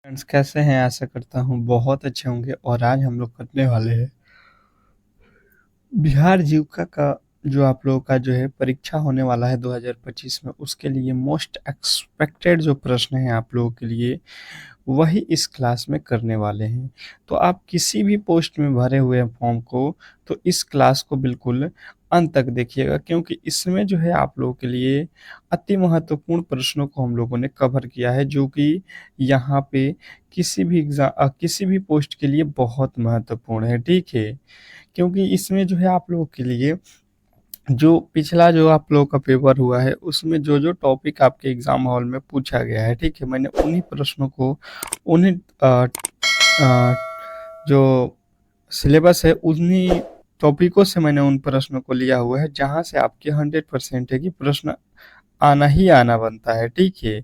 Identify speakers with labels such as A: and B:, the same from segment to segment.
A: Friends कैसे हैं? आशा करता हूँ बहुत अच्छे होंगे और आज हम लोग करने वाले हैं बिहार जीविका का जो आप लोगों का जो है परीक्षा होने वाला है 2025 में उसके लिए मोस्ट एक्सपेक्टेड जो प्रश्न हैं आप लोगों के लिए वही इस क्लास में करने वाले हैं। तो आप किसी भी पोस्ट में भरे हुए फॉर्म को तो इस क्लास को बिल्कुल अंत तक देखिएगा, क्योंकि इसमें जो है आप लोगों के लिए अति महत्वपूर्ण प्रश्नों को हम लोगों ने कवर किया है, जो कि यहाँ पे किसी भी पोस्ट के लिए बहुत महत्वपूर्ण है। ठीक है, क्योंकि इसमें जो है आप लोगों के लिए जो पिछला जो आप लोगों का पेपर हुआ है उसमें जो जो टॉपिक आपके एग्जाम हॉल में पूछा गया है, ठीक है, मैंने उन्हीं प्रश्नों को उन्हीं अ, जो सिलेबस है उन्हीं टॉपिकों से मैंने उन प्रश्नों को लिया हुआ है जहां से आपके 100% है कि प्रश्न आना ही आना बनता है। ठीक है,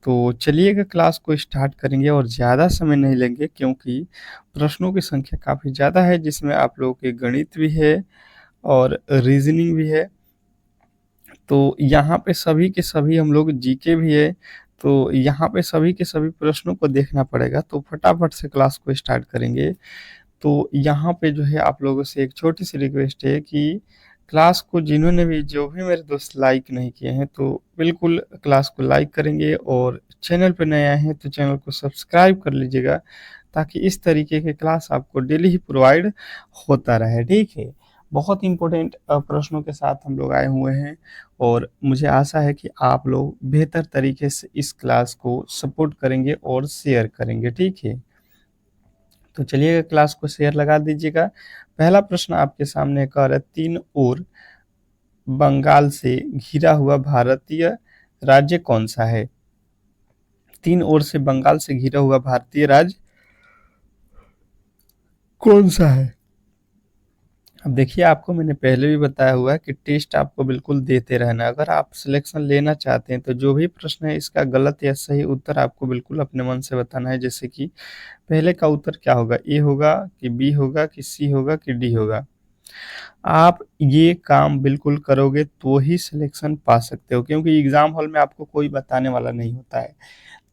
A: तो चलिएगा क्लास को स्टार्ट करेंगे और ज़्यादा समय नहीं लेंगे, क्योंकि प्रश्नों की संख्या काफ़ी ज़्यादा है जिसमें आप लोगों के गणित भी है और रीजनिंग भी है। तो यहाँ पे सभी के सभी हम लोग जीके भी है, तो यहाँ पे सभी के सभी प्रश्नों को देखना पड़ेगा। तो फटाफट से क्लास को स्टार्ट करेंगे। तो यहाँ पे जो है आप लोगों से एक छोटी सी रिक्वेस्ट है कि क्लास को जिन्होंने भी जो भी मेरे दोस्त लाइक नहीं किए हैं तो बिल्कुल क्लास को लाइक करेंगे, और चैनल पर नए आए हैं तो चैनल को सब्सक्राइब कर लीजिएगा, ताकि इस तरीके के क्लास आपको डेली ही प्रोवाइड होता रहे। ठीक है, बहुत इंपॉर्टेंट प्रश्नों के साथ हम लोग आए हुए हैं और मुझे आशा है कि आप लोग बेहतर तरीके से इस क्लास को सपोर्ट करेंगे और शेयर करेंगे। ठीक है, तो चलिएगा क्लास को शेयर लगा दीजिएगा। पहला प्रश्न आपके सामने कह रहा है, तीन ओर बंगाल से घिरा हुआ भारतीय राज्य कौन सा है? तीन ओर से बंगाल से घिरा हुआ भारतीय राज्य कौन सा है? अब देखिए, आपको मैंने पहले भी बताया हुआ है कि टेस्ट आपको बिल्कुल देते रहना है। अगर आप सिलेक्शन लेना चाहते हैं तो जो भी प्रश्न है इसका गलत या सही उत्तर आपको बिल्कुल अपने मन से बताना है। जैसे कि पहले का उत्तर क्या होगा, ए होगा कि बी होगा कि सी होगा कि डी होगा। आप ये काम बिल्कुल करोगे तो ही सिलेक्शन पा सकते हो, क्योंकि एग्जाम हॉल में आपको कोई बताने वाला नहीं होता है।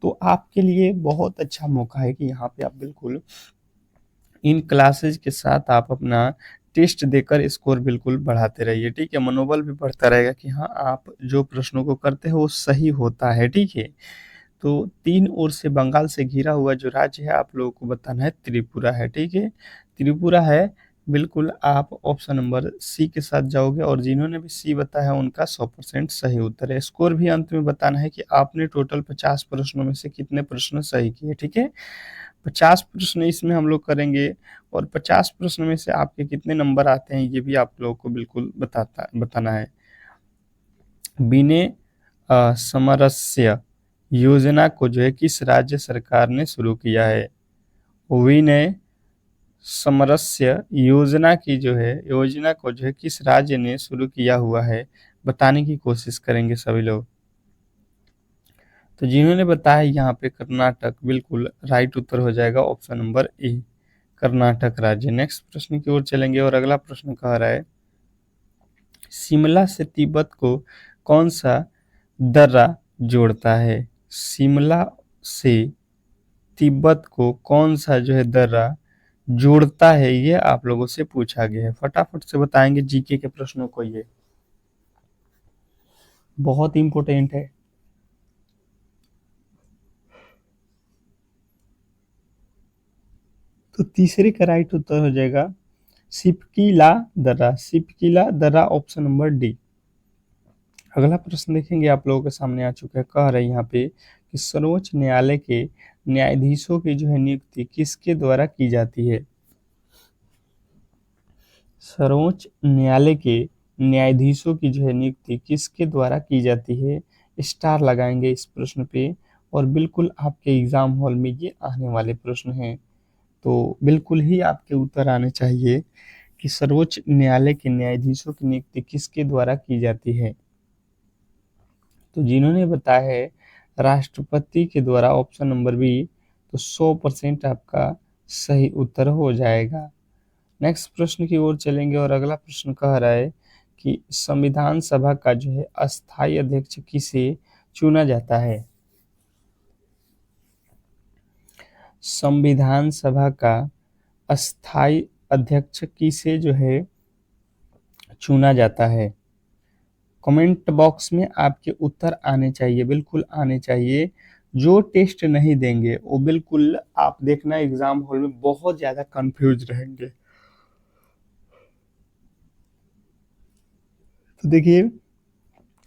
A: तो आपके लिए बहुत अच्छा मौका है कि यहाँ पे आप बिल्कुल इन क्लासेज के साथ आप अपना टेस्ट देकर स्कोर बिल्कुल बढ़ाते रहिए। ठीक है, मनोबल भी बढ़ता रहेगा कि हाँ, आप जो प्रश्नों को करते हो वो सही होता है। ठीक है, तो तीन ओर से बंगाल से घिरा हुआ जो राज्य है आप लोगों को बताना है त्रिपुरा है। ठीक है, त्रिपुरा है। बिल्कुल आप ऑप्शन नंबर सी के साथ जाओगे, और जिन्होंने भी सी बताया है उनका 100% सही उत्तर है। स्कोर भी अंत में बताना है कि आपने टोटल 50 प्रश्नों में से कितने प्रश्न सही किए। ठीक है, 50 प्रश्न इसमें हम लोग करेंगे, और 50 प्रश्न में से आपके कितने नंबर आते हैं ये भी आप लोगों को बिल्कुल बताना है। बिने समरस्य योजना को जो है किस राज्य सरकार ने शुरू किया है? विनय समरस्य योजना की जो है योजना को जो है किस राज्य ने शुरू किया हुआ है, बताने की कोशिश करेंगे सभी लोग। तो जिन्होंने बताया यहाँ पे कर्नाटक, बिल्कुल राइट उत्तर हो जाएगा ऑप्शन नंबर ए, कर्नाटक राज्य। नेक्स्ट प्रश्न की ओर चलेंगे और अगला प्रश्न कह रहा है, शिमला से तिब्बत को कौन सा दर्रा जोड़ता है? शिमला से तिब्बत को कौन सा जो है दर्रा जोड़ता है, ये आप लोगों से पूछा गया है। फटाफट से बताएंगे जीके के प्रश्नों को, ये बहुत इंपॉर्टेंट है। तो तीसरे का राइट उत्तर हो जाएगा सिपकीला दर्रा, सिपकीला दर्रा ऑप्शन नंबर डी। अगला प्रश्न देखेंगे, आप लोगों के सामने आ चुका है। कह रहे हैं यहाँ पे कि सर्वोच्च न्यायालय के न्यायाधीशों की जो है नियुक्ति किसके द्वारा की जाती है? सर्वोच्च न्यायालय के न्यायाधीशों की जो है नियुक्ति किसके द्वारा की जाती है? स्टार लगाएंगे इस प्रश्न पे, और बिल्कुल आपके एग्जाम हॉल में ये आने वाले प्रश्न हैं, तो बिल्कुल ही आपके उत्तर आने चाहिए कि सर्वोच्च न्यायालय के न्यायाधीशों की नियुक्ति किसके द्वारा की जाती है। तो जिन्होंने बताया है राष्ट्रपति के द्वारा, ऑप्शन नंबर बी, तो 100% आपका सही उत्तर हो जाएगा। नेक्स्ट प्रश्न की ओर चलेंगे और अगला प्रश्न कह रहा है कि संविधान सभा का जो है अस्थायी अध्यक्ष किसे चुना जाता है? संविधान सभा का अस्थाई अध्यक्ष किसे जो है चुना जाता है? कमेंट बॉक्स में आपके उत्तर आने चाहिए, बिल्कुल आने चाहिए। जो टेस्ट नहीं देंगे वो बिल्कुल आप देखना एग्जाम हॉल में बहुत ज्यादा कंफ्यूज रहेंगे। तो देखिए,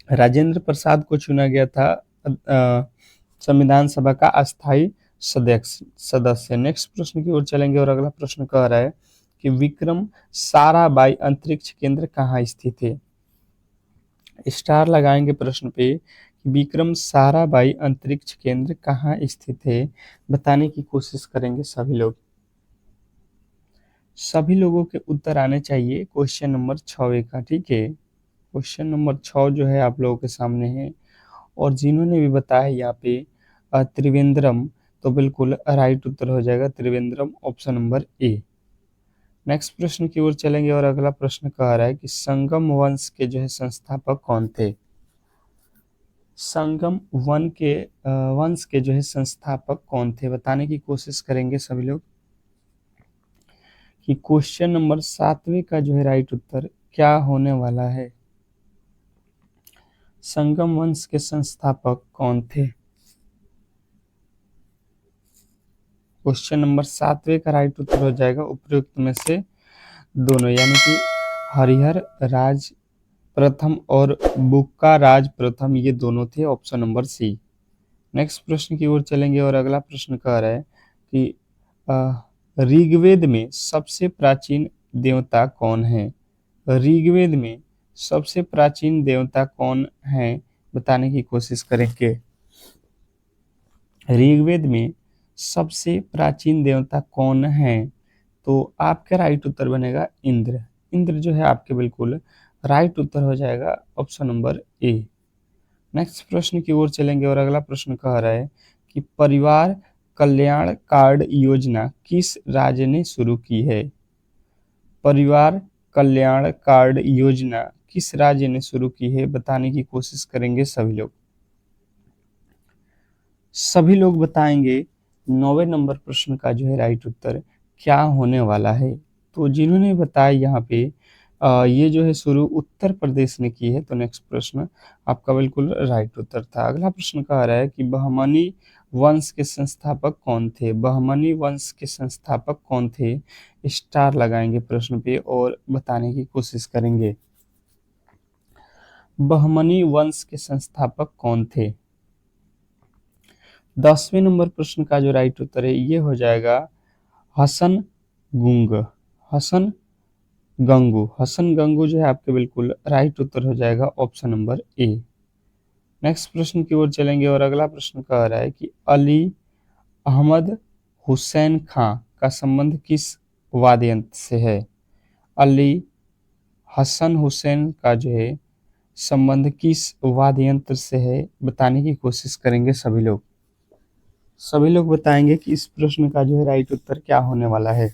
A: राजेंद्र प्रसाद को चुना गया था संविधान सभा का अस्थाई सदस्य। नेक्स्ट प्रश्न की ओर चलेंगे और अगला प्रश्न कह रहा है कि विक्रम साराभाई अंतरिक्ष केंद्र कहाँ स्थित है? स्टार लगाएंगे प्रश्न पे कि विक्रम साराभाई अंतरिक्ष केंद्र कहाँ स्थित है, बताने की कोशिश करेंगे सभी लोग। सभी लोगों के उत्तर आने चाहिए क्वेश्चन नंबर 6 का, ठीक है। क्वेश्चन नंबर 6 जो है आप लोगों के सामने है, और जिन्होंने भी बताया यहाँ पे त्रिवेंद्रम, तो बिल्कुल राइट उत्तर हो जाएगा Trivandrum, option number A. Next प्रश्न की ओर चलेंगे और अगला प्रश्न कह रहा है कि संगम वंश के जो है संस्थापक कौन थे? संगम वंश के जो है संस्थापक कौन थे, बताने की कोशिश करेंगे सभी लोग कि क्वेश्चन नंबर 7वें का जो है राइट उत्तर क्या होने वाला है। संगम वंश के संस्थापक कौन थे? क्वेश्चन नंबर 7वें का राइट उत्तर हो जाएगा उपयुक्त में से दोनों, यानी कि हरिहर राज प्रथम और बुक्का राज प्रथम, ये दोनों थे, ऑप्शन नंबर सी। नेक्स्ट प्रश्न की ओर चलेंगे और अगला प्रश्न कह रहा है कि ऋग्वेद में सबसे प्राचीन देवता कौन है? ऋग्वेद में सबसे प्राचीन देवता कौन है, बताने की कोशिश करेंगे। ऋग्वेद में सबसे प्राचीन देवता कौन है? तो आपका राइट उत्तर बनेगा इंद्र। इंद्र जो है आपके बिल्कुल राइट उत्तर हो जाएगा ऑप्शन नंबर ए। नेक्स्ट प्रश्न की ओर चलेंगे और अगला प्रश्न कह रहा है कि परिवार कल्याण कार्ड योजना किस राज्य ने शुरू की है? परिवार कल्याण कार्ड योजना किस राज्य ने शुरू की है, बताने की कोशिश करेंगे सभी लोग। सभी लोग बताएंगे 9वें नंबर प्रश्न का जो है राइट उत्तर क्या होने वाला है। तो जिन्होंने बताया यहाँ पे ये जो है शुरू उत्तर प्रदेश ने की है, तो नेक्स्ट प्रश्न आपका बिल्कुल राइट उत्तर था। अगला प्रश्न कह रहा है कि बहमनी वंश के संस्थापक कौन थे? बहमनी वंश के संस्थापक कौन थे? स्टार लगाएंगे प्रश्न पे और बताने की कोशिश करेंगे। बहमनी वंश के संस्थापक कौन थे? 10वें नंबर प्रश्न का जो राइट उत्तर है ये हो जाएगा हसन गुंग, हसन गंगू। हसन गंगू जो है आपके बिल्कुल राइट उत्तर हो जाएगा ऑप्शन नंबर ए। नेक्स्ट प्रश्न की ओर चलेंगे और अगला प्रश्न कह रहा है कि अली अहमद हुसैन खां का संबंध किस वाद्ययंत्र से है? अली हसन हुसैन का जो है संबंध किस वाद्ययंत्र से है, बताने की कोशिश करेंगे सभी लोग। सभी लोग बताएंगे कि इस प्रश्न का जो है राइट उत्तर क्या होने वाला है।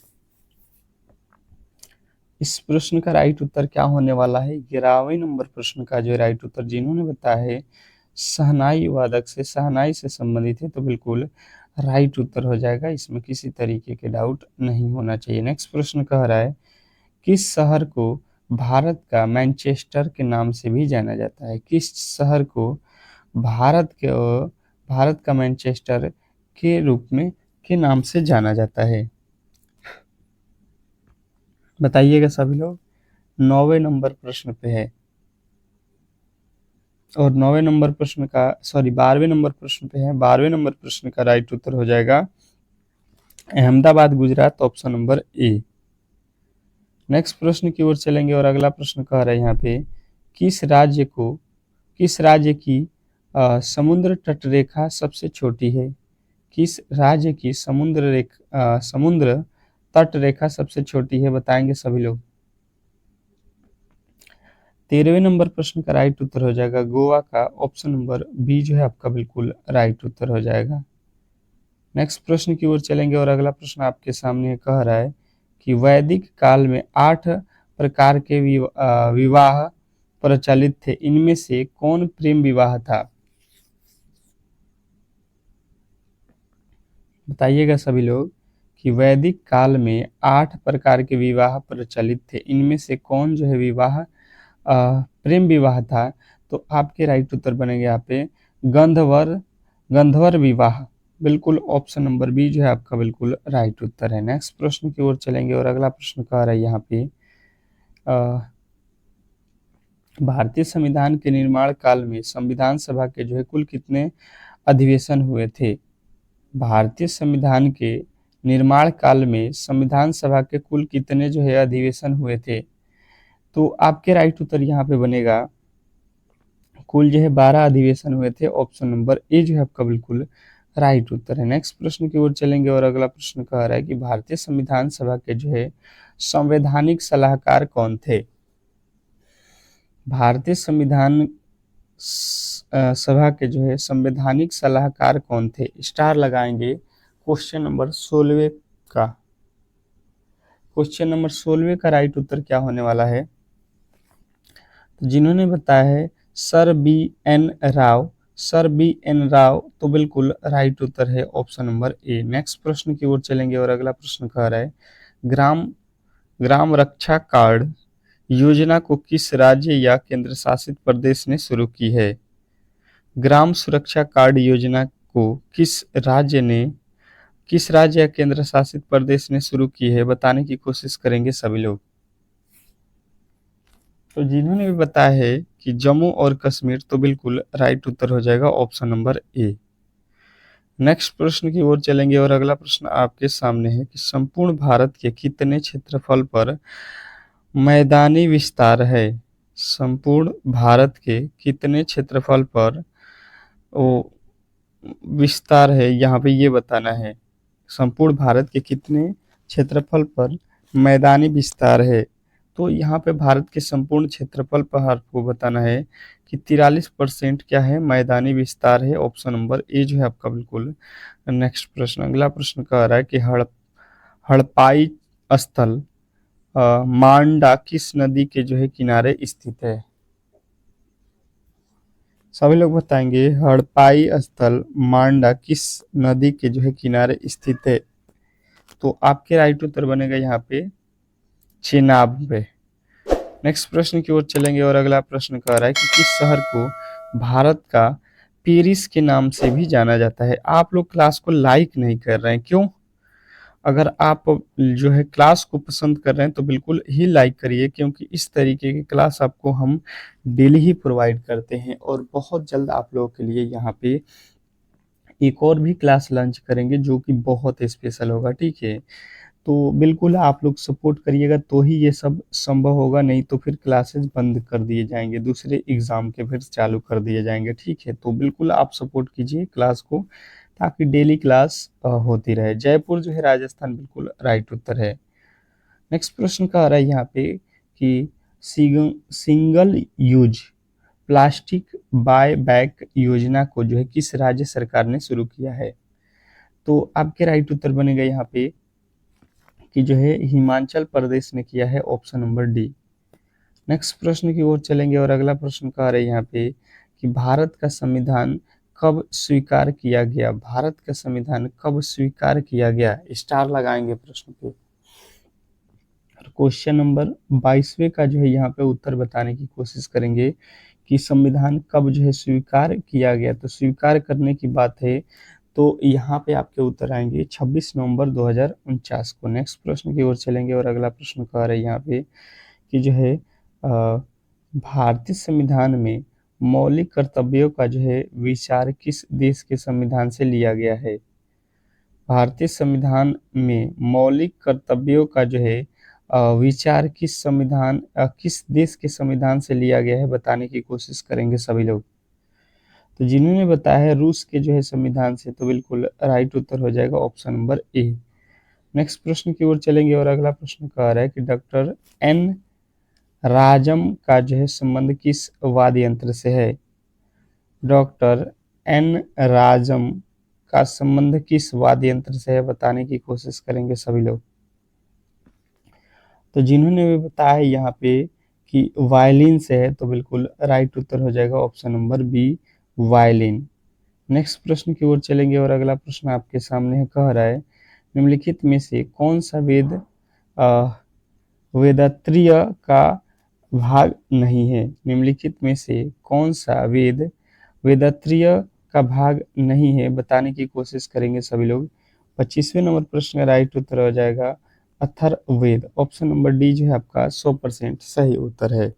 A: इस प्रश्न का राइट उत्तर क्या होने वाला है? 11वें नंबर प्रश्न का जो है राइट उत्तर जिन्होंने बताया है शहनाई वादक से, शहनाई से संबंधित है, तो बिल्कुल राइट उत्तर हो जाएगा, इसमें किसी तरीके के डाउट नहीं होना चाहिए। नेक्स्ट प्रश्न कह रहा है किस शहर को भारत का मैनचेस्टर के नाम से भी जाना जाता है? किस शहर को भारत का मैनचेस्टर के रूप में के नाम से जाना जाता है, बताइएगा सभी लोग। 9वें नंबर प्रश्न पे है, और 9वें नंबर प्रश्न का 12वें नंबर प्रश्न पे है। 12वें नंबर प्रश्न का राइट उत्तर हो जाएगा Ahmedabad Gujarat, option number A. Next प्रश्न की ओर चलेंगे और अगला प्रश्न कह रहा है यहाँ पे किस राज्य की समुद्र तट रेखा सबसे छोटी है? किस राज्य की समुद्र तट रेखा सबसे छोटी है, बताएंगे सभी लोग। 13वें नंबर प्रश्न का राइट उत्तर हो जाएगा गोवा का, ऑप्शन नंबर बी जो है आपका बिल्कुल राइट उत्तर हो जाएगा। नेक्स्ट प्रश्न की ओर चलेंगे और अगला प्रश्न आपके सामने कह रहा है कि वैदिक काल में 8 प्रकार के विवाह प्रचलित थे, इनमें से कौन प्रेम विवाह था? बताइएगा सभी लोग कि वैदिक काल में 8 प्रकार के विवाह प्रचलित थे, इनमें से कौन जो है विवाह प्रेम विवाह था? तो आपके राइट उत्तर बनेंगे यहाँ पे गंधर्व गंधर्व विवाह। बिल्कुल ऑप्शन नंबर बी जो है आपका बिल्कुल राइट उत्तर है। नेक्स्ट प्रश्न की ओर चलेंगे और अगला प्रश्न कह रहा है यहाँ पे भारतीय संविधान के निर्माण काल में संविधान सभा के जो है कुल कितने अधिवेशन हुए थे? भारतीय संविधान के निर्माण काल में संविधान सभा के कुल कितने जो है अधिवेशन हुए थे? तो आपके राइट उत्तर यहाँ पे बनेगा कुल जो है 12 अधिवेशन हुए थे। ऑप्शन नंबर ए जो है आपका बिल्कुल राइट उत्तर है। नेक्स्ट प्रश्न की ओर चलेंगे और अगला प्रश्न कह रहा है कि भारतीय संविधान सभा के जो है संवैधानिक सलाहकार कौन थे? भारतीय संविधान सभा के जो है संवैधानिक सलाहकार कौन थे? स्टार लगाएंगे क्वेश्चन नंबर 16 का। क्वेश्चन नंबर 16 का राइट उत्तर क्या होने वाला है? तो जिन्होंने बताया है sir B N Rau, sir B N Rau, तो बिल्कुल राइट उत्तर है ऑप्शन नंबर ए। नेक्स्ट प्रश्न की ओर चलेंगे और अगला प्रश्न कह रहा है ग्राम ग्राम रक्षा कार्ड योजना को किस राज्य या केंद्र शासित प्रदेश ने शुरू की है? ग्राम सुरक्षा कार्ड योजना को किस राज्य या केंद्र शासित प्रदेश ने शुरू की है, बताने की कोशिश करेंगे सभी लोग। तो जिन्होंने भी बताया है कि जम्मू और कश्मीर, तो बिल्कुल राइट उत्तर हो जाएगा ऑप्शन नंबर ए। नेक्स्ट प्रश्न की ओर चलेंगे और अगला प्रश्न आपके सामने है कि संपूर्ण भारत के कितने क्षेत्रफल पर मैदानी विस्तार है? संपूर्ण भारत के कितने क्षेत्रफल पर वो विस्तार है, यहाँ पे ये बताना है। संपूर्ण भारत के कितने क्षेत्रफल पर मैदानी विस्तार है? तो यहाँ पे भारत के संपूर्ण क्षेत्रफल पर आपको बताना है कि 43% क्या है, मैदानी विस्तार है। ऑप्शन नंबर ए जो है आपका बिल्कुल। नेक्स्ट प्रश्न, अगला प्रश्न कह रहा है कि हड़प्पाई स्थल मांडा किस नदी के जो है किनारे स्थित है? सभी लोग बताएंगे हड़प्पाई स्थल मांडा किस नदी के जो है किनारे स्थित है? तो आपके राइट उत्तर बनेगा यहाँ पे चेनाब पे। नेक्स्ट प्रश्न की ओर चलेंगे और अगला प्रश्न कह रहा है कि किस शहर को भारत का पेरिस के नाम से भी जाना जाता है? आप लोग क्लास को लाइक नहीं कर रहे हैं, क्यों? अगर आप जो है क्लास को पसंद कर रहे हैं तो बिल्कुल ही लाइक करिए, क्योंकि इस तरीके की क्लास आपको हम डेली ही प्रोवाइड करते हैं और बहुत जल्द आप लोगों के लिए यहाँ पे एक और भी क्लास लॉन्च करेंगे जो कि बहुत स्पेशल होगा, ठीक है? तो बिल्कुल आप लोग सपोर्ट करिएगा तो ही ये सब संभव होगा, नहीं तो फिर क्लासेस बंद कर दिए जाएंगे, दूसरे एग्जाम के फिर चालू कर दिए जाएंगे, ठीक है? तो बिल्कुल आप सपोर्ट कीजिए क्लास को ताकि डेली क्लास होती रहे। जयपुर जो है राजस्थान, बिल्कुल राइट उत्तर है। नेक्स्ट प्रश्न का आ रहा है यहाँ पे कि single use plastic buy back योजना को जो है किस राज्य सरकार ने शुरू किया है? तो आपके राइट उत्तर बनेगा यहाँ पे कि जो है हिमाचल प्रदेश ने किया है। Option number D. नेक्स्ट प्रश्न की ओर चलेंगे और अगला प्रश्न कह रहे हैं यहाँ पे कि भारत का संविधान कब स्वीकार किया गया? भारत का संविधान कब स्वीकार किया गया? स्टार लगाएंगे प्रश्न पे। क्वेश्चन नंबर 22वें का जो है यहाँ पे उत्तर बताने की कोशिश करेंगे कि संविधान कब जो है स्वीकार किया गया। तो स्वीकार करने की बात है तो यहाँ पे आपके उत्तर आएंगे 26 नवंबर 2049 को। नेक्स्ट प्रश्न की ओर चलेंगे और अगला प्रश्न कह रहे हैं यहाँ पे कि जो है भारतीय संविधान में मौलिक कर्तव्यों का जो है विचार किस देश के संविधान से लिया गया है? भारतीय संविधान में मौलिक कर्तव्यों का जो है विचार किस देश के संविधान से लिया गया है, बताने की कोशिश करेंगे सभी लोग। तो जिन्होंने बताया है रूस के जो है संविधान से, तो बिल्कुल राइट उत्तर हो जाएगा ऑप्शन नंबर ए। नेक्स्ट प्रश्न की ओर चलेंगे और अगला प्रश्न कह रहा है कि डॉक्टर एन राजम का जो है संबंध किस वाद्य यंत्र से है? डॉक्टर एन राजम का संबंध किस वाद्य यंत्र से है, बताने की कोशिश करेंगे सभी लोग। तो जिन्होंने भी बताया है यहाँ पे कि वायलिन से है, तो बिल्कुल राइट उत्तर हो जाएगा option number B violin. Next प्रश्न की ओर चलेंगे और अगला प्रश्न आपके सामने है, कह रहा है निम्नलिखित में से कौन सा वेद वेदात्रीय का भाग नहीं है। निम्नलिखित में से कौन सा वेद वेदात्रीय का भाग नहीं है, बताने की कोशिश करेंगे सभी लोग। 25वें नंबर प्रश्न का राइट उत्तर हो जाएगा अथर्ववेद। ऑप्शन नंबर डी जो है आपका 100% सही उत्तर है।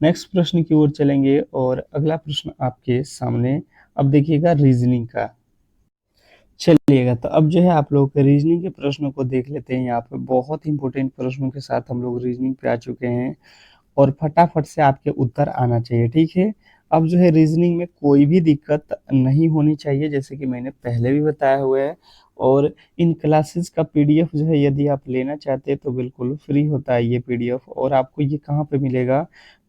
A: नेक्स्ट प्रश्न की ओर चलेंगे और अगला प्रश्न आपके सामने अब देखिएगा रीजनिंग का। चलिएगा तो अब जो है आप लोग के रीजनिंग के प्रश्नों को देख लेते हैं। यहाँ पे बहुत इंपॉर्टेंट प्रश्नों के साथ हम लोग रीजनिंग पे आ चुके हैं और फटाफट से आपके उत्तर आना चाहिए, ठीक है। अब जो है रीजनिंग में कोई भी दिक्कत नहीं होनी चाहिए, जैसे कि मैंने पहले भी बताया हुआ है। और इन क्लासेस का पीडीएफ जो है यदि आप लेना चाहते हैं तो बिल्कुल फ्री होता है ये पीडीएफ। और आपको ये कहाँ पे मिलेगा,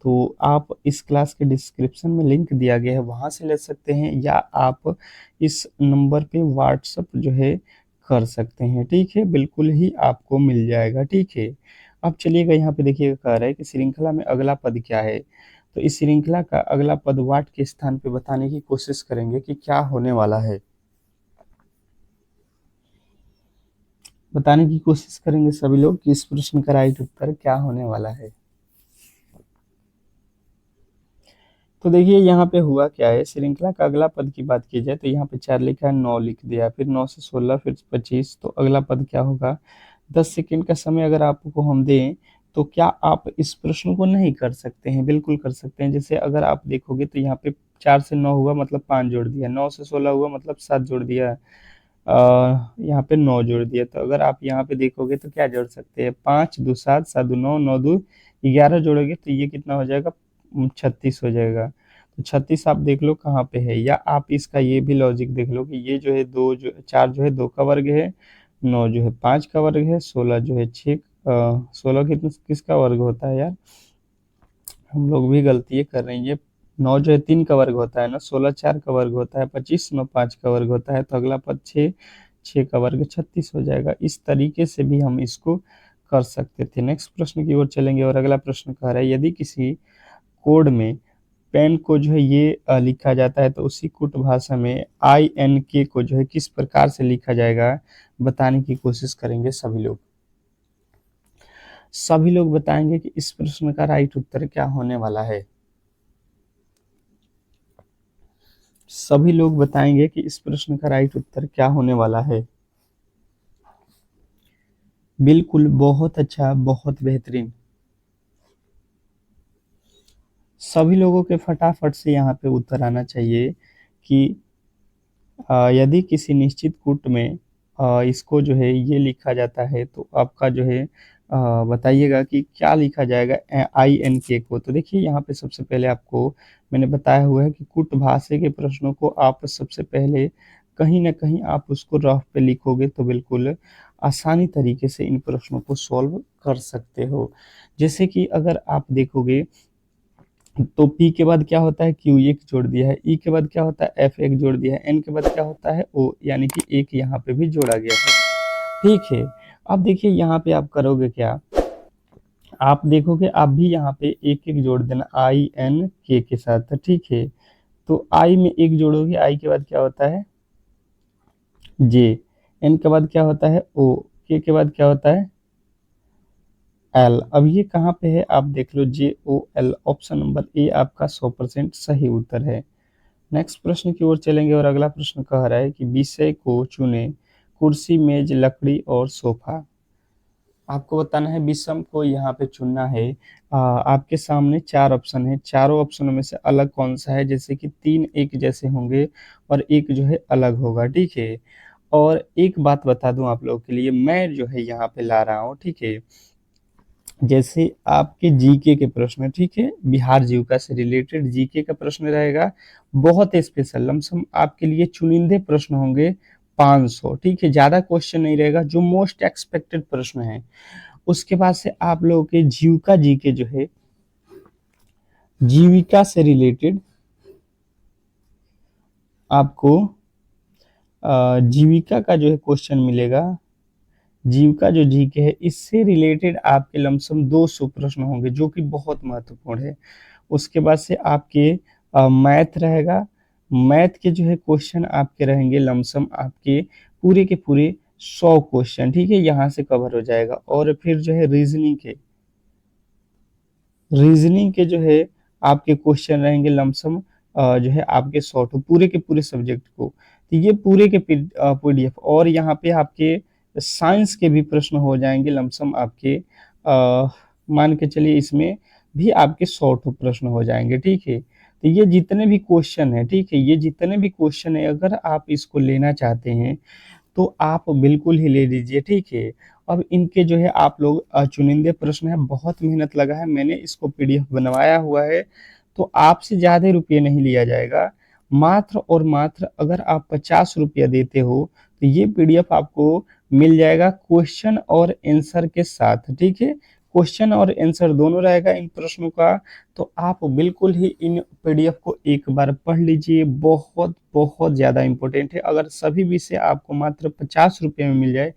A: तो आप इस क्लास के डिस्क्रिप्शन में लिंक दिया गया है, वहाँ से ले सकते हैं, या आप इस नंबर पे व्हाट्सअप जो है कर सकते हैं, ठीक है। बिल्कुल ही आपको मिल जाएगा, ठीक है। अब चलिएगा यहाँ पे देखिएगा, कह रहा है कि श्रृंखला में अगला पद क्या है। तो इस श्रृंखला का अगला पद वाट के स्थान पे बताने की कोशिश करेंगे कि क्या होने वाला है। बताने की कोशिश करेंगे सभी लोग कि इस प्रश्न का राइट उत्तर क्या होने वाला है। तो देखिए यहाँ पे हुआ क्या है, श्रृंखला का अगला पद की बात की जाए तो यहाँ पे 4 लिखा है, 9 लिख दिया, फिर 9 से 16, फिर 25, तो अगला पद क्या होगा। 10 सेकंड का समय अगर आपको हम दें तो क्या आप इस प्रश्न को नहीं कर सकते हैं, बिल्कुल कर सकते हैं। जैसे अगर आप देखोगे तो यहाँ पे 4 से 9 हुआ मतलब 5 जोड़ दिया, 9 से 16 हुआ मतलब 7 जोड़ दिया, यहाँ पे 9 जोड़ दिया। तो अगर आप यहाँ पे देखोगे तो क्या जोड़ सकते हैं, 5 दो 7, 7 दो 9, 9 दो 11 जोड़ोगे तो ये कितना हो जाएगा, 36 हो जाएगा। तो 36 आप देख लो कहाँ पे है, या आप इसका ये भी लॉजिक देख लो कि ये जो है 2 जो 4 जो है 2 का वर्ग है, 9 जो है 5 का वर्ग है, 16 जो है 6, 16 किसका वर्ग होता है यार, हम लोग भी गलती कर रहे हैं। ये 9 जो है 3 का वर्ग होता है ना, 16 4 का वर्ग होता है, 25 9 5 का वर्ग होता है, तो अगला पद 6, 6 का वर्ग 36 हो जाएगा। इस तरीके से भी हम इसको कर सकते थे। नेक्स्ट प्रश्न की ओर चलेंगे और अगला प्रश्न कह रहा है यदि किसी कोड में पेन को जो है ये लिखा जाता है तो उसी कुट भाषा में INK को जो है किस प्रकार से लिखा जाएगा, बताने की कोशिश करेंगे सभी लोग। सभी लोग बताएंगे कि इस प्रश्न का राइट उत्तर क्या होने वाला है। सभी लोग बताएंगे कि इस प्रश्न का राइट उत्तर क्या होने वाला है। बिल्कुल, बहुत अच्छा, बहुत बेहतरीन। सभी लोगों के फटाफट से यहाँ पे उत्तर आना चाहिए कि यदि किसी निश्चित कूट में इसको जो है ये लिखा जाता है तो आपका जो है बताइएगा कि क्या लिखा जाएगा INK को। तो देखिए यहाँ पे सबसे पहले आपको मैंने बताया हुआ है कि कुट भाषा के प्रश्नों को आप सबसे पहले कहीं ना कहीं आप उसको रफ पे लिखोगे तो बिल्कुल आसानी तरीके से इन प्रश्नों को सॉल्व कर सकते हो। जैसे कि अगर आप देखोगे तो पी के बाद क्या होता है, क्यू एक जोड़ दिया है, ई के बाद क्या होता है, एफ एक जोड़ दिया है, एन के बाद क्या होता है, ओ, यानी कि एक यहाँ पे भी जोड़ा गया है, ठीक है। अब देखिए यहाँ पे आप करोगे क्या, आप देखोगे आप भी यहाँ पे एक एक जोड़ देना INK के साथ, ठीक है। तो आई में एक जोड़ोगे, आई के बाद क्या होता है जे, एन के बाद क्या होता है ओ, के बाद क्या होता है एल। अब ये कहाँ पे है आप देख लो, JOL। ऑप्शन नंबर ए आपका 100% सही उत्तर है। नेक्स्ट प्रश्न की ओर चलेंगे और अगला प्रश्न कह रहा है कि विषय को चुने, कुर्सी मेज लकड़ी और सोफा। आपको बताना है विषम को यहाँ पे चुनना है। आपके सामने 4 ऑप्शन है, चारों ऑप्शनों में से अलग कौन सा है, जैसे कि 3 एक जैसे होंगे और एक जो है अलग होगा, ठीक है। और एक बात बता दूं आप लोगों के लिए, मैं जो है यहाँ पे ला रहा हूँ, ठीक है। जैसे आपके जीके के प्रश्न, ठीक है, बिहार जीविका से रिलेटेड जीके का प्रश्न रहेगा, बहुत स्पेशल लमसम आपके लिए चुनिंदे प्रश्न होंगे 500, ठीक है, ज्यादा क्वेश्चन नहीं रहेगा, जो मोस्ट एक्सपेक्टेड प्रश्न है। उसके बाद से आप लोगों के जीविका जीके जो है, जीविका से रिलेटेड आपको जीविका का जो है क्वेश्चन मिलेगा। जीविका जो जीके है इससे रिलेटेड आपके लमसम 200 प्रश्न होंगे, जो कि बहुत महत्वपूर्ण है। उसके बाद से आपके मैथ रहेगा। मैथ के जो है क्वेश्चन आपके रहेंगे लमसम आपके पूरे के पूरे 100 क्वेश्चन, ठीक है, यहाँ से कवर हो जाएगा। और फिर जो है रीजनिंग के जो है आपके क्वेश्चन रहेंगे लमसम जो है आपके 100 तो पूरे के पूरे सब्जेक्ट को। तो ये पूरे के पीडीएफ, और यहाँ पे आपके साइंस के भी प्रश्न हो जाएंगे लमसम आपके मान के चलिए इसमें भी आपके 100 प्रश्न हो जाएंगे, ठीक है। तो ये जितने भी क्वेश्चन है, ठीक है, ये जितने भी क्वेश्चन है, अगर आप इसको लेना चाहते हैं तो आप बिल्कुल ही ले लीजिए, ठीक है। अब इनके जो है आप लोग चुनिंदे प्रश्न है, बहुत मेहनत लगा है, मैंने इसको पीडीएफ बनवाया हुआ है, तो आपसे ज़्यादा रुपये नहीं लिया जाएगा। मात्र और मात्र अगर आप 50 रुपया देते हो तो ये पीडीएफ आपको मिल जाएगा क्वेश्चन और आंसर के साथ, ठीक है। क्वेश्चन और आंसर दोनों रहेगा इन प्रश्नों का। तो आप बिल्कुल ही इन पीडीएफ को एक बार पढ़ लीजिए, बहुत बहुत ज़्यादा इंपॉर्टेंट है। अगर सभी विषय आपको मात्र 50 रुपये में मिल जाए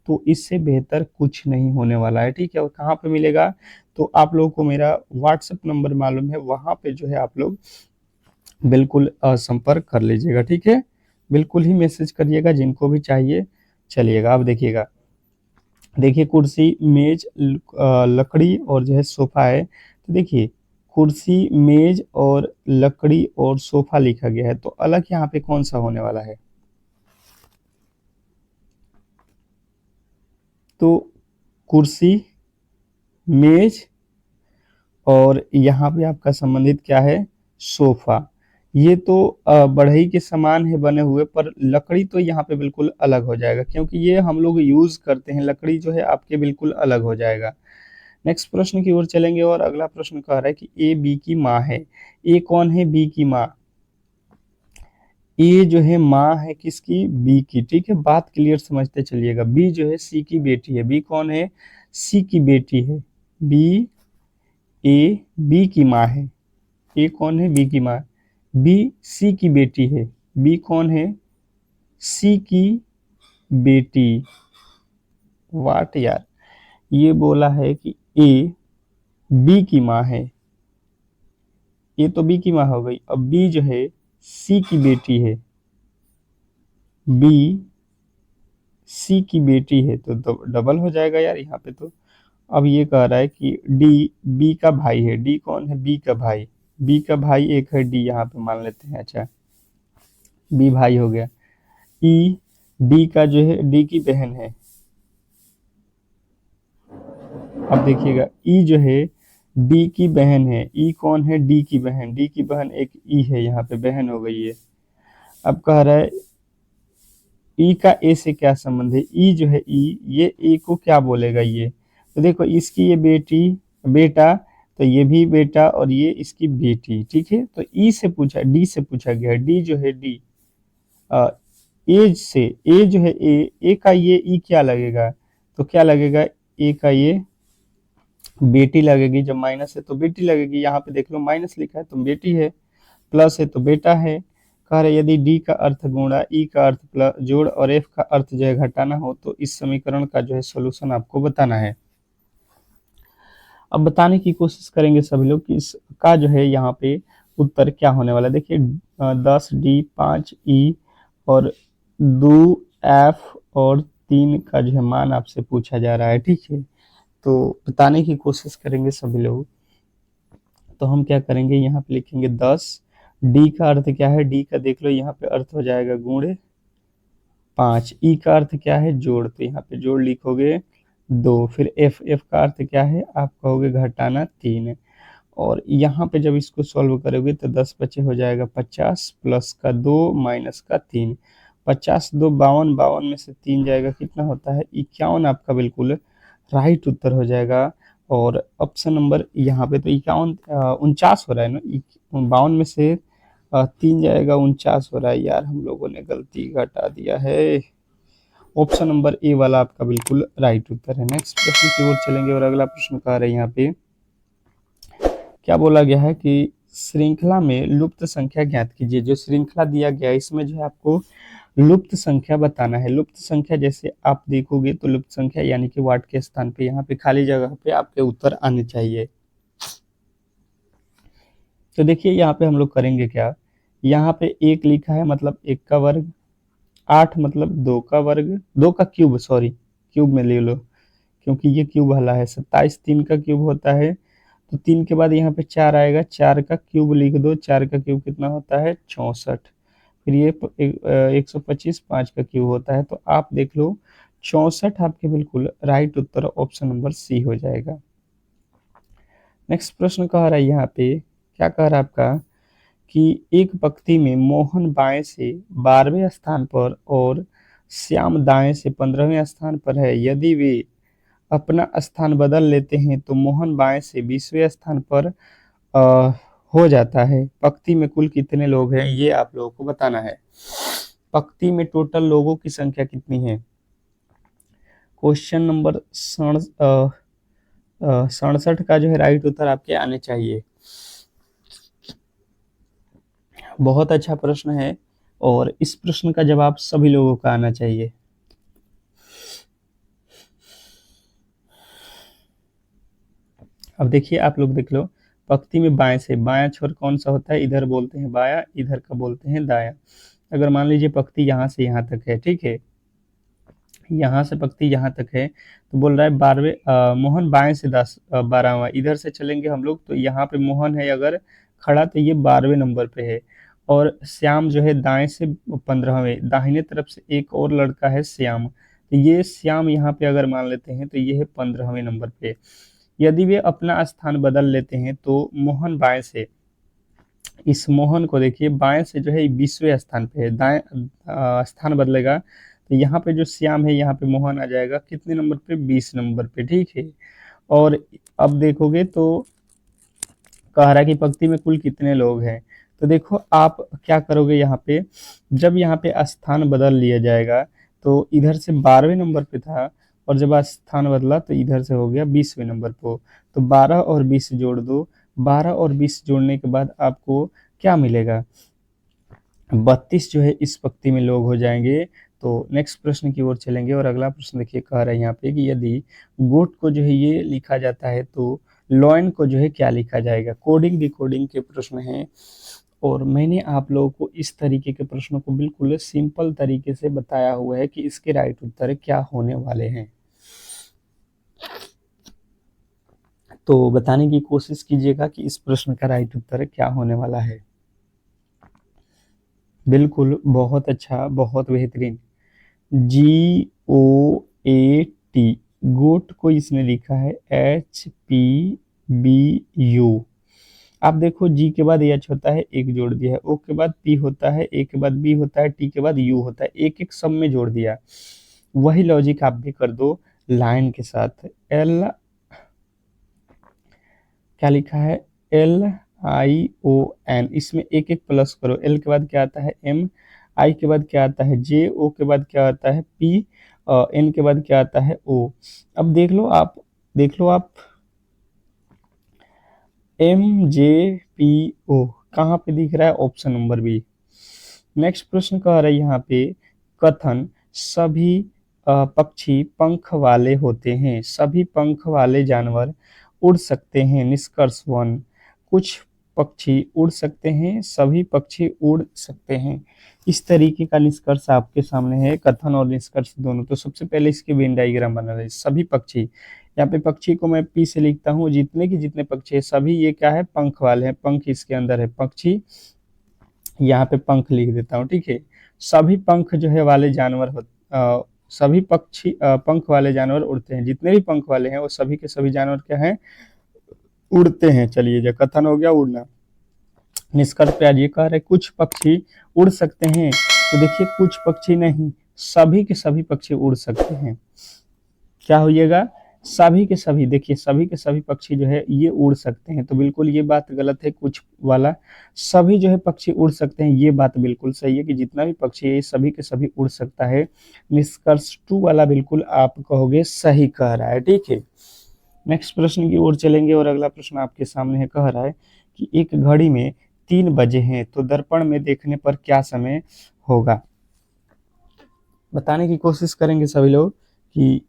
A: तो इससे बेहतर कुछ नहीं होने वाला है, ठीक है। और कहाँ पे मिलेगा, तो आप लोगों को मेरा व्हाट्सएप नंबर मालूम है, वहाँ पे जो है आप लोग बिल्कुल संपर्क कर लीजिएगा, ठीक है। बिल्कुल ही मैसेज करिएगा जिनको भी चाहिए। चलिएगा अब देखिएगा, देखिए कुर्सी मेज लकड़ी और जो है सोफा है, तो देखिए कुर्सी मेज और लकड़ी और सोफा लिखा गया है, तो अलग यहाँ पे कौन सा होने वाला है, तो कुर्सी मेज और यहाँ पे आपका संबंधित क्या है, सोफा। ये तो बढ़ई के समान है बने हुए, पर लकड़ी तो यहाँ पे बिल्कुल अलग हो जाएगा, क्योंकि ये हम लोग यूज करते हैं, लकड़ी जो है आपके बिल्कुल अलग हो जाएगा। नेक्स्ट प्रश्न की ओर चलेंगे, और अगला प्रश्न कह रहा है कि ए बी की माँ है। ए कौन है, बी की माँ। ए जो है माँ है किसकी, बी की, ठीक है। बात क्लियर समझते चलिएगा। बी जो है सी की बेटी है। बी कौन है, सी की बेटी है। बी, ए बी की माँ है। ए कौन है, बी की माँ। बी सी की बेटी है। बी कौन है, सी की बेटी। वाट यार, ये बोला है कि ए बी की माँ है, ये तो बी की माँ हो गई। अब बी जो है सी की बेटी है, बी सी की बेटी है, तो डबल हो जाएगा यार यहाँ पे तो। अब ये कह रहा है कि डी बी का भाई है। डी कौन है, बी का भाई। बी का भाई एक है, डी यहाँ पे मान लेते हैं, अच्छा बी भाई हो गया। ई डी का जो है डी की बहन है। अब देखिएगा ई जो है डी की बहन है। ई कौन है, डी की बहन। डी की बहन एक ई है, यहाँ पे बहन हो गई है। अब कह रहा है ई का ए से क्या संबंध है। ई जो है ई, ये ए को क्या बोलेगा ये, तो देखो इसकी ये बेटी बेटा, तो ये भी बेटा और ये इसकी बेटी, ठीक है। तो ई से पूछा, डी से पूछा गया। डी जो है डी एज से, ए जो है ए का ये ई क्या लगेगा, तो क्या लगेगा, ए का ये बेटी लगेगी। जब माइनस है तो बेटी लगेगी, यहाँ पे देख लो माइनस लिखा है तो बेटी है, प्लस है तो बेटा है। कह रहे यदि डी का अर्थ गुणा, ई का अर्थ प्लस जोड़ और एफ का अर्थ जो है घटाना हो तो इस समीकरण का जो है सोल्यूशन आपको बताना है। अब बताने की कोशिश करेंगे सभी लोग कि इसका जो है यहाँ पे उत्तर क्या होने वाला है। देखिए 10 डी 5 ई और 2 एफ और 3 का जो है मान आपसे पूछा जा रहा है, ठीक है। तो बताने की कोशिश करेंगे सभी लोग। तो हम क्या करेंगे, यहाँ पे लिखेंगे 10। डी का अर्थ क्या है, डी का देख लो यहाँ पे अर्थ हो जाएगा गुणे 5। ई का अर्थ क्या है, जोड़, तो यहाँ पे जोड़ लिखोगे 2। फिर एफ, एफ का अर्थ क्या है, आप कहोगे घटाना 3। और यहाँ पे जब इसको सॉल्व करोगे तो 10 बचे हो जाएगा 50, प्लस का 2 माइनस का 3। 50 2 52, 52 में से 3 जाएगा, कितना होता है 51, आपका बिल्कुल राइट उत्तर हो जाएगा। और ऑप्शन नंबर यहाँ पे तो 51 49 हो रहा है ना, 52 में से 3 जाएगा, 49 हो रहा है यार, हम लोगों ने गलती घटा दिया है। ऑप्शन नंबर ए वाला आपका बिल्कुल राइट उत्तर है। नेक्स्ट प्रश्न की ओर चलेंगे, और अगला प्रश्न कह रहे हैं यहाँ पे क्या बोला गया है कि श्रृंखला में लुप्त संख्या ज्ञात कीजिए। जो श्रृंखला दिया गया है इसमें जो है आपको लुप्त संख्या बताना है। लुप्त संख्या जैसे आप देखोगे तो लुप्त संख्या यानी कि वाट के स्थान पे यहाँ पे खाली जगह पे आपके उत्तर आने चाहिए। तो देखिए यहाँ पे हम लोग करेंगे क्या, यहाँ पे एक लिखा है मतलब एक का वर्ग, 8 मतलब दो का वर्ग, दो का क्यूब, सॉरी क्यूब में ले लो क्योंकि ये क्यूब वाला है। 27 तीन का क्यूब होता है, तो तीन के बाद यहाँ पे चार आएगा, चार का क्यूब लिख दो, चार का क्यूब कितना होता है 64। फिर ये 125 पाँच का क्यूब होता है, तो आप देख लो 64 आपके बिल्कुल राइट उत्तर ऑप्शन नंबर सी हो जाएगा। नेक्स्ट प्रश्न कह रहा है यहाँ पे, क्या कह रहा है आपका कि एक पंक्ति में मोहन बाएं से 12वें स्थान पर और श्याम दाएं से 15वें स्थान पर है। यदि वे अपना स्थान बदल लेते हैं तो मोहन बाएं से 20वें स्थान पर अ, हो जाता है। पंक्ति में कुल कितने लोग हैं ये आप लोगों को बताना है। पंक्ति में टोटल लोगों की संख्या कितनी है। क्वेश्चन नंबर 67 का जो है राइट उत्तर आपके आने चाहिए। बहुत अच्छा प्रश्न है और इस प्रश्न का जवाब सभी लोगों का आना चाहिए। अब देखिए आप लोग देख लो, पंक्ति में बाएं से, बायां छोर कौन सा होता है, इधर बोलते हैं बाया, इधर का बोलते हैं दाया। अगर मान लीजिए पंक्ति यहाँ से यहाँ तक है, ठीक है, यहाँ से पंक्ति यहाँ तक है, तो बोल रहा है 12वें मोहन बाएं से 12वां, इधर से चलेंगे हम लोग तो यहाँ पे मोहन है अगर खड़ा तो ये 12वें नंबर पे है, और श्याम जो है दाएं से 15वें, दाहिने तरफ से एक और लड़का है श्याम, तो ये श्याम यहाँ पे अगर मान लेते हैं तो ये है 15वें नंबर पे। यदि वे अपना स्थान बदल लेते हैं तो मोहन बाएं से, इस मोहन को देखिए बाएं से जो है 20वें स्थान पे है, दाएं स्थान बदलेगा तो यहाँ पे जो श्याम है यहाँ पे मोहन आ जाएगा कितने नंबर पे, 20 नंबर पे, ठीक है। और अब देखोगे तो कह रहा है कि पंक्ति में कुल कितने लोग हैं, तो देखो आप क्या करोगे, यहाँ पे जब यहाँ पे स्थान बदल लिया जाएगा तो इधर से 12वें नंबर पे था और जब स्थान बदला तो इधर से हो गया 20वें नंबर पे, तो 12 और 20 जोड़ दो, 12 और 20 जोड़ने के बाद आपको क्या मिलेगा, 32 जो है इस पंक्ति में लोग हो जाएंगे। तो नेक्स्ट प्रश्न की ओर चलेंगे और अगला प्रश्न देखिए कह रहा है यहाँ पे कि यदि गोट को जो है ये लिखा जाता है तो लॉयन को जो है क्या लिखा जाएगा। कोडिंग डिकोडिंग के प्रश्न हैं और मैंने आप लोगों को इस तरीके के प्रश्नों को बिल्कुल सिंपल तरीके से बताया हुआ है कि इसके राइट उत्तर क्या होने वाले हैं, तो बताने की कोशिश कीजिएगा कि इस प्रश्न का राइट उत्तर क्या होने वाला है। बिल्कुल, बहुत अच्छा, बहुत बेहतरीन, GOAT, गोट को इसने लिखा है HPBU। आप देखो जी के बाद एच होता है, एक जोड़ दिया है, ओ के बाद पी होता है, ए के बाद बी होता है, टी के बाद यू होता है, एक एक सब में जोड़ दिया। वही लॉजिक आप भी कर दो लाइन के साथ। एल क्या लिखा है, LION, इसमें एक एक प्लस करो, एल के बाद क्या आता है M, आई के बाद क्या आता है J, ओ के बाद क्या आता है P, एन के बाद क्या आता है O। अब देख लो आप MJPO कहाँ पे दिख रहा है, ऑप्शन नंबर बी। नेक्स्ट प्रश्न कह रहा है यहाँ पे, कथन सभी पक्षी पंख वाले होते हैं, सभी पंख वाले जानवर उड़ सकते हैं। निष्कर्ष 1, कुछ पक्षी उड़ सकते हैं, सभी पक्षी उड़ सकते हैं। इस तरीके का निष्कर्ष आपके सामने है, कथन और निष्कर्ष दोनों। तो सबसे पहले इसके वेन डायग्राम बना रहे, सभी पक्षी, यहाँ पे पक्षी को मैं पी से लिखता हूँ, जितने की जितने पक्षी है सभी ये क्या है, पंख वाले हैं, पंख इसके अंदर है, पक्षी यहाँ पे पंख लिख देता हूँ, ठीक है। सभी पंख जो है वाले जानवर सभी पक्षी पंख वाले जानवर उड़ते हैं, जितने भी पंख वाले हैं वो सभी के सभी जानवर क्या हैं, उड़ते हैं। चलिए, जो कथन हो गया उड़ना। निष्कर्ष पे आज ये कह रहे कुछ पक्षी उड़ सकते हैं, तो देखिए कुछ पक्षी नहीं, सभी के सभी पक्षी उड़ सकते हैं। क्या होइएगा, सभी के सभी, देखिए सभी के सभी पक्षी जो है ये उड़ सकते हैं, तो बिल्कुल ये बात गलत है, कुछ वाला, सभी जो है पक्षी उड़ सकते हैं, ये बात बिल्कुल सही है कि जितना भी पक्षी है सभी के सभी उड़ सकता है। निष्कर्ष 2 वाला बिल्कुल आप कहोगे सही कह रहा है, ठीक है। नेक्स्ट प्रश्न की ओर चलेंगे और अगला प्रश्न आपके सामने है, कह रहा है कि एक घड़ी में 3 बजे हैं तो दर्पण में देखने पर क्या समय होगा। बताने की कोशिश करेंगे सभी लोग कि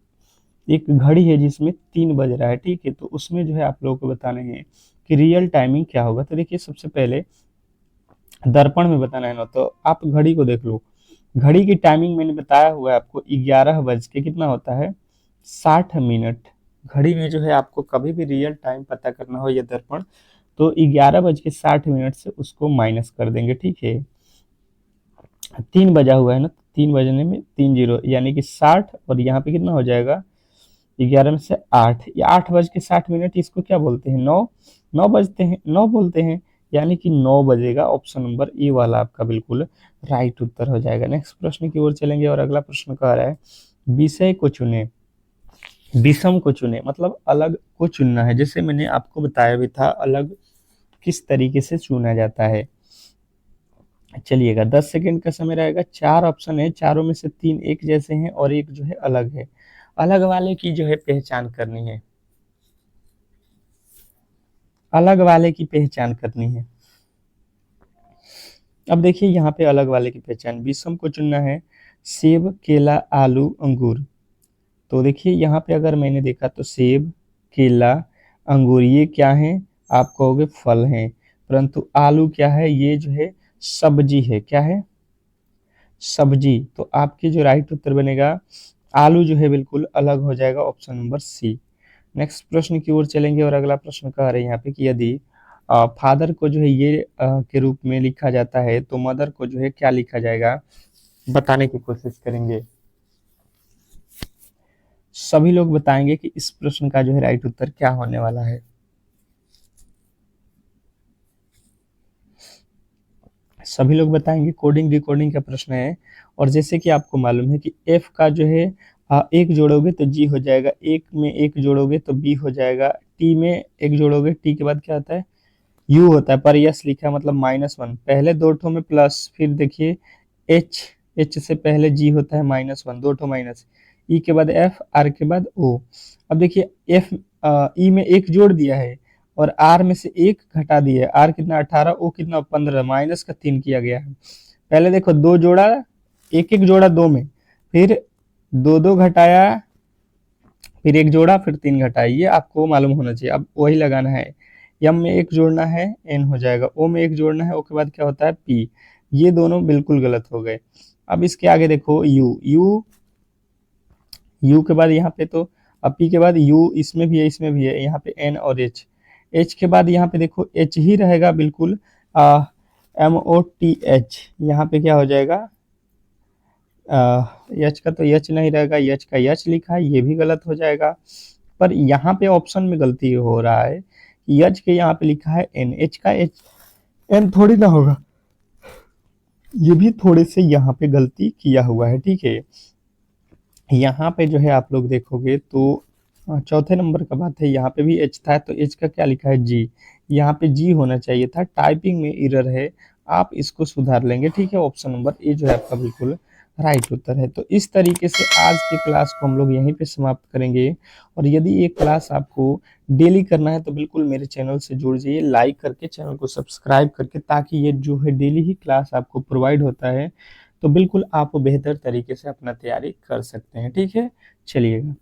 A: एक घड़ी है जिसमें 3 बज रहा है, ठीक है, तो उसमें जो है आप लोगों को बताने हैं कि रियल टाइमिंग क्या होगा। तो देखिए सबसे पहले दर्पण में बताना है ना, तो आप घड़ी को देख लो। घड़ी की टाइमिंग मैंने बताया हुआ है आपको, 11 बज के कितना होता है, 60 मिनट। घड़ी में जो है आपको कभी भी रियल टाइम पता करना हो या दर्पण, तो 11 बज के 60 मिनट से उसको माइनस कर देंगे, ठीक है। 3 बजा हुआ है ना, तो 3 बजने में 3 जीरो, यानी कि 60, और यहाँ पे कितना हो जाएगा, 11 में से 8, ये 8 बज के 60 मिनट, इसको क्या बोलते हैं, 9। 9 बोलते हैं, यानी कि 9 बजेगा। ऑप्शन नंबर ए वाला आपका बिल्कुल राइट उत्तर हो जाएगा। नेक्स्ट प्रश्न की ओर चलेंगे, और अगला प्रश्न कह रहा है, विषय को चुने, विषम को चुने, मतलब अलग को चुनना है। जैसे मैंने आपको बताया भी था अलग किस तरीके से चुना जाता है। चलिएगा, 10 सेकंड का समय रहेगा। 4 ऑप्शन है, चारों में से 3 एक जैसे हैं और एक जो है अलग है। अलग वाले की जो है पहचान करनी है, अलग वाले की पहचान करनी है। अब देखिए यहाँ पे अलग वाले की पहचान, विषम को चुनना है, सेब, केला, आलू, अंगूर। तो देखिए यहाँ पे अगर मैंने देखा तो सेब, केला, अंगूर ये क्या है, आप कहोगे फल हैं, परंतु आलू क्या है, ये जो है सब्जी है। क्या है, सब्जी। तो आपकी जो राइट उत्तर बनेगा, आलू जो है बिल्कुल अलग हो जाएगा, ऑप्शन नंबर सी। नेक्स्ट प्रश्न की ओर चलेंगे, और अगला प्रश्न कह रहे हैं यहाँ पे कि यदि फादर को जो है ये के रूप में लिखा जाता है, तो मदर को जो है क्या लिखा जाएगा, बताने की कोशिश करेंगे। सभी लोग बताएंगे कि इस प्रश्न का जो है राइट उत्तर क्या होने वाला है। सभी लोग बताएंगे। कोडिंग डिकोडिंग का प्रश्न है, और जैसे कि आपको मालूम है कि एफ का जो है एक जोड़ोगे तो जी हो जाएगा, एक में एक जोड़ोगे तो बी हो जाएगा, टी में एक जोड़ोगे, टी के बाद क्या होता है, यू होता है, पर यस लिखा है मतलब -1। पहले दो ठो में प्लस, फिर देखिए एच, एच से पहले जी होता है -1, दो ठो माइनस, ई के बाद एफ, आर के बाद ओ। अब देखिए एफ, ई में एक जोड़ दिया है, और आर में से एक घटा दिया है। आर कितना 18, ओ कितना 15, -3 किया गया है। पहले देखो दो जोड़ा, एक एक जोड़ा दो में, फिर दो दो घटाया, फिर एक जोड़ा, फिर 3 घटाया, ये आपको मालूम होना चाहिए। अब वही लगाना है, यम में एक जोड़ना है, एन हो जाएगा, ओ में एक जोड़ना है, ओ के बाद क्या होता है, पी। ये दोनों बिल्कुल गलत हो गए। अब इसके आगे देखो यू, यू, यू के बाद यहाँ पे तो, अब पी के बाद यू, इसमें भी है, इसमें भी है, यहाँ पे एन और एच। एच के बाद यहाँ पे देखो एच ही रहेगा बिल्कुल, MOTH, यहाँ पे क्या हो जाएगा, यच का तो यच नहीं रहेगा, यच का यच लिखा है, ये भी गलत हो जाएगा। पर यहाँ पे ऑप्शन में गलती हो रहा है, यच के यहाँ पे लिखा है एन, एच का एच, एन थोड़ी ना होगा, ये भी थोड़े से यहाँ पे गलती किया हुआ है, ठीक है। यहाँ पे जो है आप लोग देखोगे तो चौथे नंबर का बात है, यहाँ पे भी एच था, तो एच का क्या लिखा है, जी। यहाँ पे जी होना चाहिए था, टाइपिंग में एरर है, आप इसको सुधार लेंगे, ठीक है। ऑप्शन नंबर ए जो है आपका बिल्कुल राइट उत्तर है। तो इस तरीके से आज के क्लास को हम लोग यहीं पे समाप्त करेंगे, और यदि ये क्लास आपको डेली करना है तो बिल्कुल मेरे चैनल से जुड़ जाइए, लाइक करके चैनल को सब्सक्राइब करके, ताकि ये जो है डेली ही क्लास आपको प्रोवाइड होता है, तो बिल्कुल आप बेहतर तरीके से अपना तैयारी कर सकते हैं, ठीक है। चलिएगा।